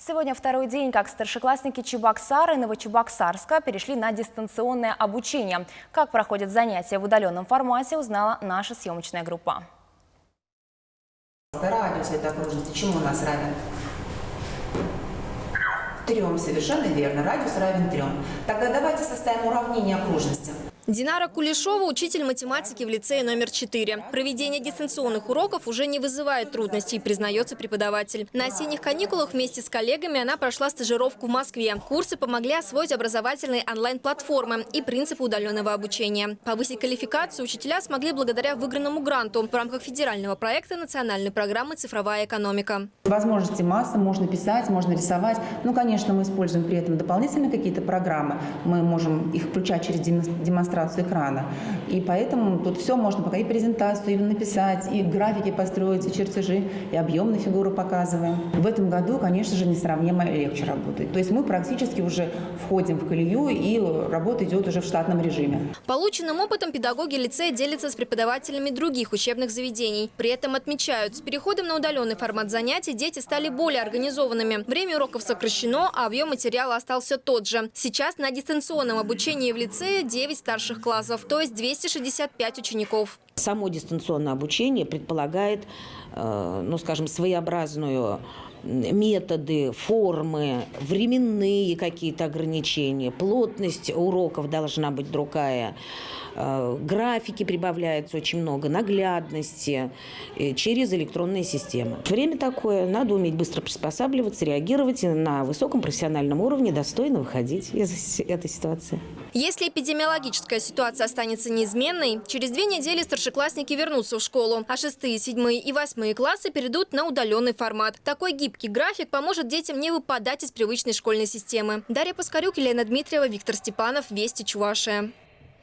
Сегодня второй день, как старшеклассники Чебоксара и Новочебоксарска перешли на дистанционное обучение. Как проходят занятия в удаленном формате, узнала наша съемочная группа. Радиус этой окружности чему у нас равен? 3, совершенно верно. Радиус равен 3. Тогда давайте составим уравнение окружности. Динара Кулешова – учитель математики в лицее номер 4. Проведение дистанционных уроков уже не вызывает трудностей, признается преподаватель. На осенних каникулах вместе с коллегами она прошла стажировку в Москве. Курсы помогли освоить образовательные онлайн-платформы и принципы удаленного обучения. Повысить квалификацию учителя смогли благодаря выигранному гранту в рамках федерального проекта национальной программы «Цифровая экономика». Возможности масса, можно писать, можно рисовать. Ну, конечно, мы используем при этом дополнительные какие-то программы. Мы можем их включать через демонстрацию экрана. И поэтому тут все можно пока и презентацию, и написать, и графики построить, и чертежи, и объемные фигуры показываем. В этом году, конечно же, несравнимо легче работает. То есть мы практически уже входим в колею, и работа идет уже в штатном режиме. Полученным опытом педагоги лицея делятся с преподавателями других учебных заведений. При этом отмечают, с переходом на удаленный формат занятий дети стали более организованными. Время уроков сокращено, а объем материала остался тот же. Сейчас на дистанционном обучении в лицее 9 старших классов, то есть 265 учеников. Само дистанционное обучение предполагает, ну, скажем, своеобразную методы, формы, временные какие-то ограничения, плотность уроков должна быть другая, графики прибавляется очень много, наглядности через электронные системы. Время такое, надо уметь быстро приспосабливаться, реагировать и на высоком профессиональном уровне достойно выходить из этой ситуации. Если эпидемиологическая ситуация останется неизменной, через 2 недели старшеклассники вернутся в школу, а 6, 7 и 8 классы перейдут на удаленный формат. Такой гибкий график поможет детям не выпадать из привычной школьной системы. Дарья Паскарюк, Елена Дмитриева, Виктор Степанов, Вести Чувашия.